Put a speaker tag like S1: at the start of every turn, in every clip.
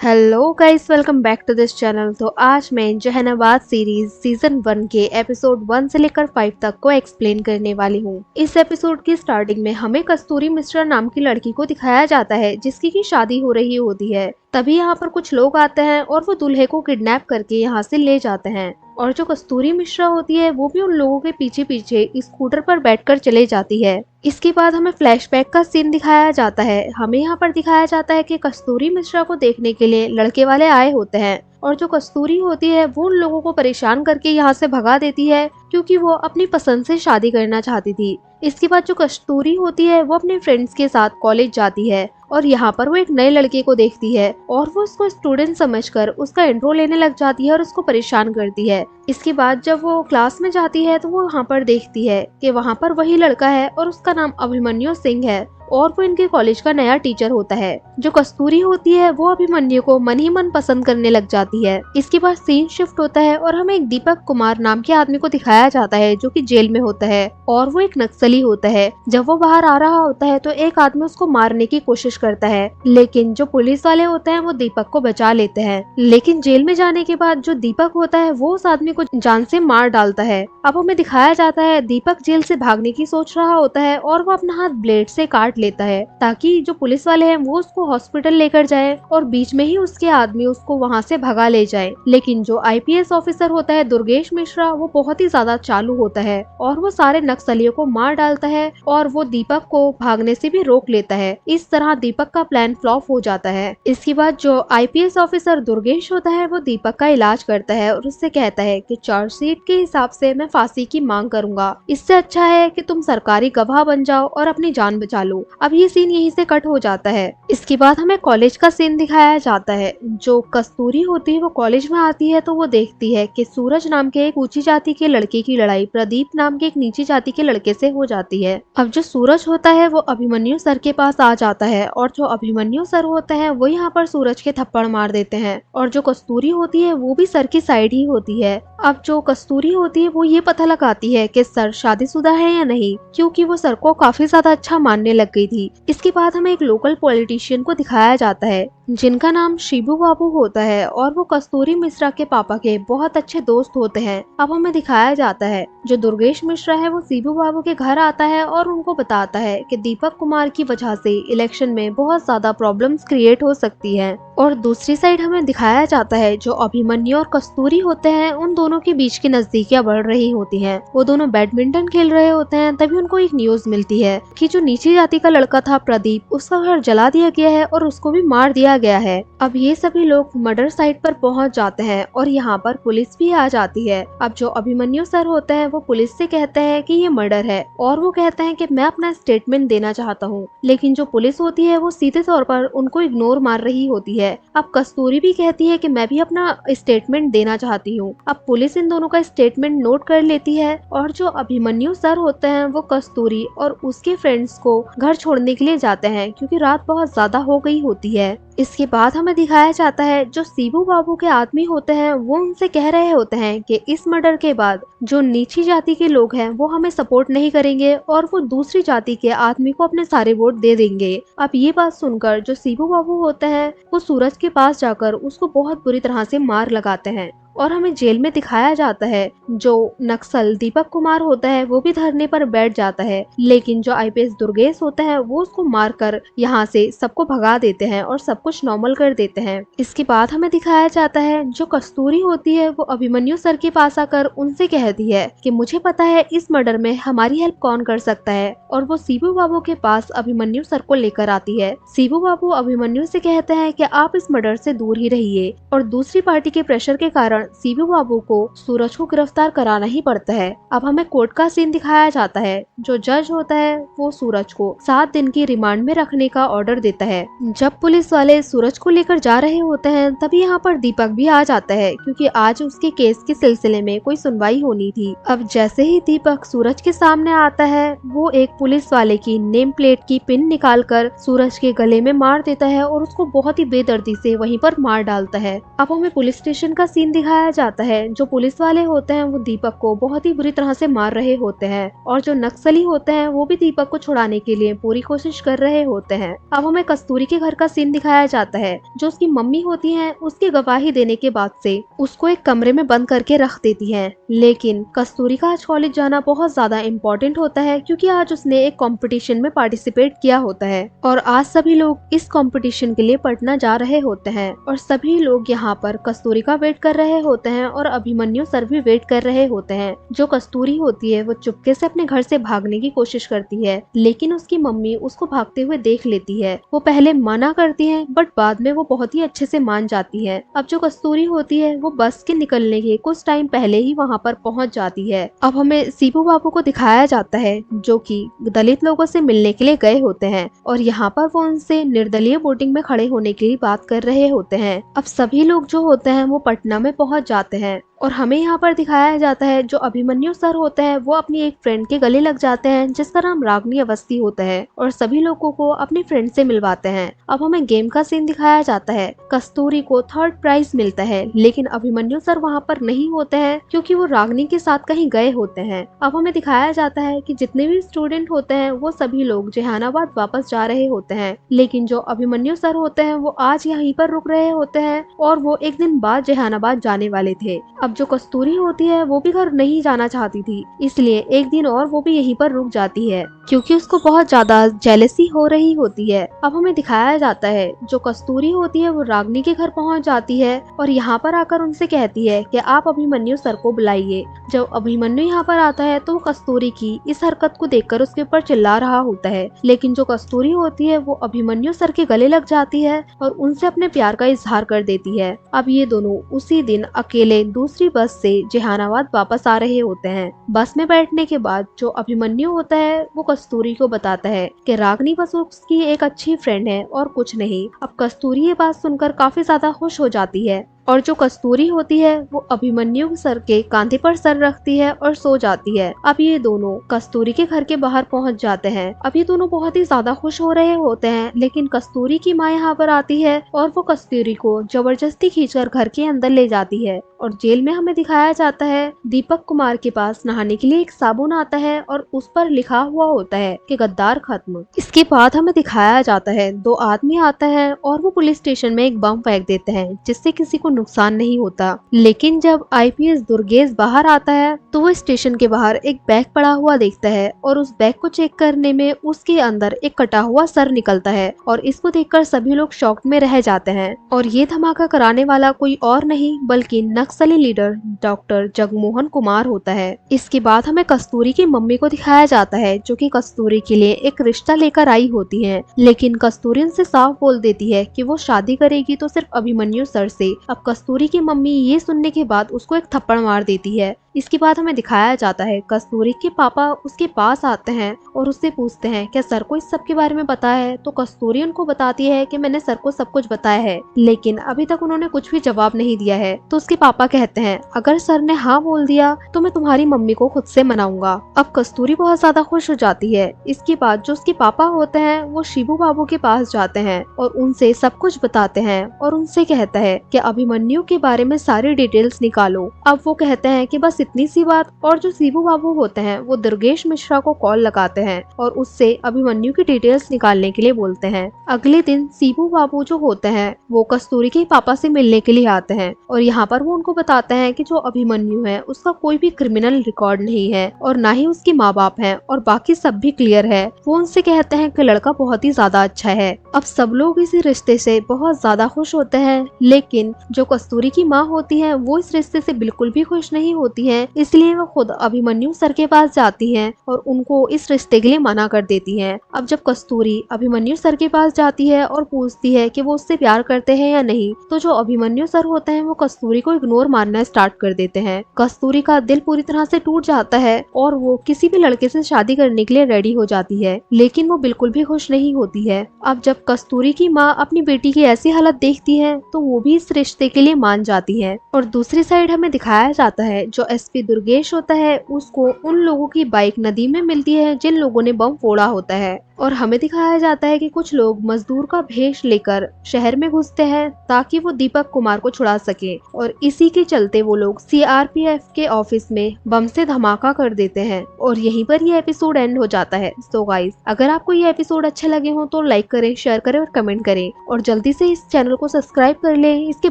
S1: Hello guys, welcome back to this channel. तो आज मैं जहानाबाद सीरीज सीजन 1 के एपिसोड 1 से लेकर 5 तक को एक्सप्लेन करने वाली हूँ। इस एपिसोड की स्टार्टिंग में हमें कस्तूरी मिश्रा नाम की लड़की को दिखाया जाता है जिसकी की शादी हो रही होती है। तभी यहाँ पर कुछ लोग आते हैं और वो दूल्हे को किडनैप करके यहाँ से ले जाते हैं और जो कस्तूरी मिश्रा होती है वो भी उन लोगों के पीछे पीछे स्कूटर पर बैठकर चले जाती है। इसके बाद हमें फ्लैशबैक का सीन दिखाया जाता है। हमें यहाँ पर दिखाया जाता है कि कस्तूरी मिश्रा को देखने के लिए लड़के वाले आए होते हैं और जो कस्तूरी होती है वो उन लोगों को परेशान करके यहाँ से भगा देती है क्योंकि वो अपनी पसंद से शादी करना चाहती थी। इसके बाद जो कस्तूरी होती है वो अपने फ्रेंड्स के साथ कॉलेज जाती है और यहाँ पर वो एक नए लड़के को देखती है और वो उसको स्टूडेंट समझकर उसका इंट्रो लेने लग जाती है और उसको परेशान करती है। इसके बाद जब वो क्लास में जाती है तो वो वहाँ पर देखती है कि वहाँ पर वही लड़का है और उसका नाम अभिमन्यु सिंह है और वो इनके कॉलेज का नया टीचर होता है। जो कस्तूरी होती है वो अभिमन्यु को मन ही मन पसंद करने लग जाती है। इसके बाद सीन शिफ्ट होता है और हमें एक दीपक कुमार नाम के आदमी को दिखाया जाता है जो कि जेल में होता है और वो एक नक्सली होता है। जब वो बाहर आ रहा होता है तो एक आदमी उसको मारने की कोशिश करता है, लेकिन जो पुलिस वाले होते हैं वो दीपक को बचा लेते हैं। लेकिन जेल में जाने के बाद जो दीपक होता है वो उस आदमी को जान से मार डालता है। अब हमें दिखाया जाता है दीपक जेल से भागने की सोच रहा होता है और वो अपना हाथ ब्लेड से काट लेता है ताकि जो पुलिस वाले हैं वो उसको हॉस्पिटल लेकर जाए और बीच में ही उसके आदमी उसको वहां से भगा ले जाए। लेकिन जो आईपीएस ऑफिसर होता है दुर्गेश मिश्रा वो बहुत ही ज्यादा चालू होता है और वो सारे नक्सलियों को मार डालता है और वो दीपक को भागने से भी रोक लेता है। इस तरह दीपक का प्लान फ्लॉप हो जाता है। इसके बाद जो आईपीएस ऑफिसर दुर्गेश होता है वो दीपक का इलाज करता है और उससे कहता है कि चार्जशीट के हिसाब से मैं फांसी की मांग करूंगा, इससे अच्छा है कि तुम सरकारी गवाह बन जाओ और अपनी जान बचा लो। अब ये सीन यहीं से कट हो जाता है। इसके बाद हमें कॉलेज का सीन दिखाया जाता है। जो कस्तूरी होती है वो कॉलेज में आती है तो वो देखती है कि सूरज नाम के एक ऊंची जाति के लड़के की लड़ाई प्रदीप नाम के एक नीची जाति के लड़के से हो जाती है। अब जो सूरज होता है वो अभिमन्यु सर के पास आ जाता है और जो अभिमन्यु सर होते हैं वो यहाँ पर सूरज के थप्पड़ मार देते हैं और जो कस्तूरी होती है वो भी सर की साइड ही होती है। अब जो कस्तूरी होती है वो ये पता लगाती है कि सर शादीशुदा है या नहीं, क्योंकि वो सर को काफी ज्यादा अच्छा मानने लग गई थी। इसके बाद हमें एक लोकल पॉलिटिशियन को दिखाया जाता है जिनका नाम शिबू बाबू होता है और वो कस्तूरी मिश्रा के पापा के बहुत अच्छे दोस्त होते हैं। अब हमें दिखाया जाता है जो दुर्गेश मिश्रा है वो शिबू बाबू के घर आता है और उनको बताता है कि दीपक कुमार की वजह से इलेक्शन में बहुत ज्यादा प्रॉब्लम्स क्रिएट हो सकती है। और दूसरी साइड हमें दिखाया जाता है जो अभिमन्यु और कस्तूरी होते हैं उन दोनों के बीच की नजदीकियां बढ़ रही होती हैं। वो दोनों बैडमिंटन खेल रहे होते हैं तभी उनको एक न्यूज मिलती है कि जो नीची जाति का लड़का था प्रदीप, उसका घर जला दिया गया है और उसको भी मार दिया गया है। अब ये सभी लोग मर्डर साइट पर पहुंच जाते हैं और यहाँ पर पुलिस भी आ जाती है। अब जो अभिमन्यु सर होते हैं वो पुलिस से कहते हैं कि ये मर्डर है और वो कहते हैं कि मैं अपना स्टेटमेंट देना चाहता हूँ, लेकिन जो पुलिस होती है वो सीधे तौर पर उनको इग्नोर मार रही होती है। अब कस्तूरी भी कहती है कि मैं भी अपना स्टेटमेंट देना चाहती हूँ। अब पुलिस इन दोनों का स्टेटमेंट नोट कर लेती है और जो अभिमन्यु सर होते हैं वो कस्तूरी और उसके फ्रेंड्स को घर छोड़ने के लिए जाते हैं क्योंकि रात बहुत ज्यादा हो गई होती है। इसके बाद हमें दिखाया जाता है जो शिबू बाबू के आदमी होते हैं वो उनसे कह रहे होते हैं कि इस मर्डर के बाद जो नीची जाति के लोग हैं वो हमें सपोर्ट नहीं करेंगे और वो दूसरी जाति के आदमी को अपने सारे वोट दे देंगे। अब ये बात सुनकर जो शिबू बाबू होते हैं वो सूरज के पास जाकर उसको बहुत बुरी तरह से मार लगाते हैं और हमें जेल में दिखाया जाता है जो नक्सल दीपक कुमार होता है वो भी धरने पर बैठ जाता है, लेकिन जो आईपीएस दुर्गेश होता है वो उसको मारकर यहाँ से सबको भगा देते हैं और सब कुछ नॉर्मल कर देते हैं। इसके बाद हमें दिखाया जाता है जो कस्तूरी होती है वो अभिमन्यु सर के पास आकर उनसे कहती है कि मुझे पता है इस मर्डर में हमारी हेल्प कौन कर सकता है और वो शिबू बाबू के पास अभिमन्यु सर को लेकर आती है। शिबू बाबू अभिमन्यु से कहते हैं कि आप इस मर्डर से दूर ही रहिए और दूसरी पार्टी के प्रेशर के कारण शिबू बाबू को सूरज को गिरफ्तार कराना ही पड़ता है। अब हमें कोर्ट का सीन दिखाया जाता है। जो जज होता है वो सूरज को 7 दिन की रिमांड में रखने का ऑर्डर देता है। जब पुलिस वाले सूरज को लेकर जा रहे होते हैं तभी यहाँ पर दीपक भी आ जाता है क्योंकि आज उसके केस के सिलसिले में कोई सुनवाई होनी थी। अब जैसे ही दीपक सूरज के सामने आता है वो एक पुलिस वाले की नेम प्लेट की पिन निकाल कर सूरज के गले में मार देता है और उसको बहुत ही बेदर्दी से वहीं पर मार डालता है। अब हमें पुलिस स्टेशन का सीन दिखाया दिखाया जाता है जो पुलिस वाले होते हैं वो दीपक को बहुत ही बुरी तरह से मार रहे होते हैं और जो नक्सली होते हैं वो भी दीपक को छुड़ाने के लिए पूरी कोशिश कर रहे होते हैं। अब हमें कस्तूरी के घर का सीन दिखाया जाता है जो उसकी मम्मी होती है उसकी गवाही देने के बाद से उसको एक कमरे में बंद करके रख देती है। लेकिन कस्तूरी का आज कॉलेज जाना बहुत ज्यादा इम्पोर्टेंट होता है क्योंकि आज उसने एक कंपटीशन में पार्टिसिपेट किया होता है और आज सभी लोग इस कंपटीशन के लिए पटना जा रहे होते हैं और सभी लोग यहाँ पर कस्तूरी का वेट कर रहे होते हैं और अभिमन्यु सर भी वेट कर रहे होते हैं। जो कस्तूरी होती है वो चुपके से अपने घर से भागने की कोशिश करती है लेकिन उसकी मम्मी उसको भागते हुए देख लेती है। वो पहले मना करती है बट बाद में वो बहुत ही अच्छे से मान जाती है। अब जो कस्तूरी होती है वो बस के निकलने के कुछ टाइम पहले ही वहाँ पर पहुँच जाती है। अब हमें सीबू बाबू को दिखाया जाता है जो कि दलित लोगों से मिलने के लिए गए होते हैं और यहाँ पर वो उनसे निर्दलीय वोटिंग में खड़े होने की बात कर रहे होते हैं। अब सभी लोग जो होते हैं वो पटना में पहुंच जाते हैं और हमें यहाँ पर दिखाया जाता है जो अभिमन्यु सर होते हैं वो अपनी एक फ्रेंड के गले लग जाते हैं जिसका नाम रागनी अवस्थी होता है और सभी लोगों को अपनी फ्रेंड से मिलवाते हैं। अब हमें गेम का सीन दिखाया जाता है। कस्तूरी को 3rd प्राइज मिलता है लेकिन अभिमन्यु सर वहाँ पर नहीं होते हैं क्योंकि वो रागनी के साथ कहीं गए होते हैं। अब हमें दिखाया जाता है कि जितने भी स्टूडेंट होते हैं वो सभी लोग जहानाबाद वापस जा रहे होते हैं लेकिन जो अभिमन्यु सर होते हैं वो आज यहीं पर रुक रहे होते हैं और वो एक दिन बाद जहानाबाद जाने वाले थे। अब जो कस्तूरी होती है वो भी घर नहीं जाना चाहती थी इसलिए एक दिन और वो भी यहीं पर रुक जाती है क्योंकि उसको बहुत ज्यादा जेलसी हो रही होती है। अब हमें दिखाया जाता है जो कस्तूरी होती है वो रागनी के घर पहुंच जाती है और यहाँ पर आकर उनसे कहती है कि आप अभिमन्यु सर को बुलाइए। जब अभिमन्यु यहाँ पर आता है तो कस्तूरी की इस हरकत को देखकर उसके ऊपर चिल्ला रहा होता है लेकिन जो कस्तूरी होती है वो अभिमन्यु सर के गले लग जाती है और उनसे अपने प्यार का इजहार कर देती है। अब ये दोनों उसी दिन अकेले दूसरी बस से जहानाबाद वापस आ रहे होते हैं। बस में बैठने के बाद जो अभिमन्यु होता है वो कस्तूरी को बताता है कि रागनी बस उसकी एक अच्छी फ्रेंड है और कुछ नहीं। अब कस्तूरी ये बात सुनकर काफी ज्यादा खुश हो जाती है और जो कस्तूरी होती है वो अभिमन्यु सर के कांधे पर सर रखती है और सो जाती है। अब ये दोनों कस्तूरी के घर के बाहर पहुंच जाते हैं। अब ये दोनों बहुत ही ज्यादा खुश हो रहे होते हैं लेकिन कस्तूरी की माँ यहाँ पर आती है और वो कस्तूरी को जबरदस्ती खींचकर घर के अंदर ले जाती है और जेल में हमें दिखाया जाता है दीपक कुमार के पास नहाने के लिए एक साबुन आता है और उस पर लिखा हुआ होता है कि गद्दार खत्म। इसके बाद हमें दिखाया जाता है 2 आदमी आता है और वो पुलिस स्टेशन में एक बम फेंक देते हैं जिससे किसी को नुकसान नहीं होता। लेकिन जब आईपीएस दुर्गेश बाहर आता है तो वो स्टेशन के बाहर एक बैग पड़ा हुआ देखता है और उस बैग को चेक करने में उसके अंदर एक कटा हुआ सर निकलता है और इसको देखकर सभी लोग शॉक में रह जाते हैं। और ये धमाका कराने वाला कोई और नहीं बल्कि नक्सली लीडर डॉक्टर जगमोहन कुमार होता है। इसके बाद हमें कस्तूरी की मम्मी को दिखाया जाता है जो कि कस्तूरी के लिए एक रिश्ता लेकर आई होती है लेकिन कस्तूरी उनसे साफ बोल देती है कि वो शादी करेगी तो सिर्फ अभिमन्यु सर से। अब कस्तूरी की मम्मी ये सुनने के बाद उसको एक थप्पड़ मार देती है। इसके बाद हमें दिखाया जाता है कस्तूरी के पापा उसके पास आते हैं और उससे पूछते हैं क्या सर को इस सब के बारे में पता है। तो कस्तूरी उनको बताती है कि मैंने सर को सब कुछ बताया है लेकिन अभी तक उन्होंने कुछ भी जवाब नहीं दिया है। तो उसके पापा कहते हैं अगर सर ने हाँ बोल दिया तो मैं तुम्हारी मम्मी को खुद से मनाऊंगा। अब कस्तूरी बहुत ज्यादा खुश हो जाती है। इसके बाद जो उसके पापा होते हैं वो शिबू बाबू के पास जाते हैं और उनसे सब कुछ बताते हैं और उनसे कहता है कि अभिमन्यु के बारे में सारी डिटेल्स निकालो। अब वो कहते हैं कि बस इतनी सी बात। और जो शिबू बाबू होते हैं वो दुर्गेश मिश्रा को कॉल लगाते हैं और उससे अभिमन्यु की डिटेल्स निकालने के लिए बोलते हैं। अगले दिन शिबू बाबू जो होते हैं वो कस्तूरी के पापा से मिलने के लिए आते हैं और यहाँ पर वो उनको बताते हैं कि जो अभिमन्यु है उसका कोई भी क्रिमिनल रिकॉर्ड नहीं है और ना ही उसके माँ बाप हैं और बाकी सब भी क्लियर है। वो उनसे कहते हैं कि लड़का बहुत ही ज्यादा अच्छा है। अब सब लोग इस रिश्ते से बहुत ज्यादा खुश होते हैं लेकिन जो कस्तूरी की माँ होती है वो इस रिश्ते से बिल्कुल भी खुश नहीं होती है इसलिए वो खुद अभिमन्यु सर के पास जाती है और उनको इस रिश्ते के लिए मना कर देती है। अब जब कस्तूरी अभिमन्यु सर के पास जाती है और पूछती है कि वो उससे प्यार करते हैं या नहीं तो जो अभिमन्यु सर होते हैं वो कस्तूरी को इग्नोर मारना स्टार्ट कर देते हैं। कस्तूरी का दिल पूरी तरह से टूट जाता है और वो किसी भी लड़के से शादी करने के लिए रेडी हो जाती है लेकिन वो बिल्कुल भी खुश नहीं होती है। अब जब कस्तूरी की माँ अपनी बेटी की ऐसी हालत देखती है तो वो भी इस रिश्ते के लिए मान जाती है। और दूसरी साइड हमें दिखाया जाता है जो एसपी दुर्गेश होता है उसको उन लोगों की बाइक नदी में मिलती है जिन लोगों ने बम फोड़ा होता है और हमें दिखाया जाता है कि कुछ लोग मजदूर का भेष लेकर शहर में घुसते हैं ताकि वो दीपक कुमार को छुड़ा सके, और इसी के चलते वो लोग सीआरपीएफ के ऑफिस में बम से धमाका कर देते हैं और यहीं पर ये एपिसोड एंड हो जाता है। सो गाइस, अगर आपको ये एपिसोड अच्छे लगे हो तो लाइक करें, शेयर करें और कमेंट करें, और जल्दी से इस चैनल को सब्सक्राइब कर लें इसके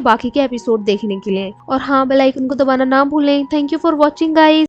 S1: बाकी के एपिसोड देखने के लिए। और हाँ, बेल आइकन को दबाना ना भूलें। Thank you for watching guys.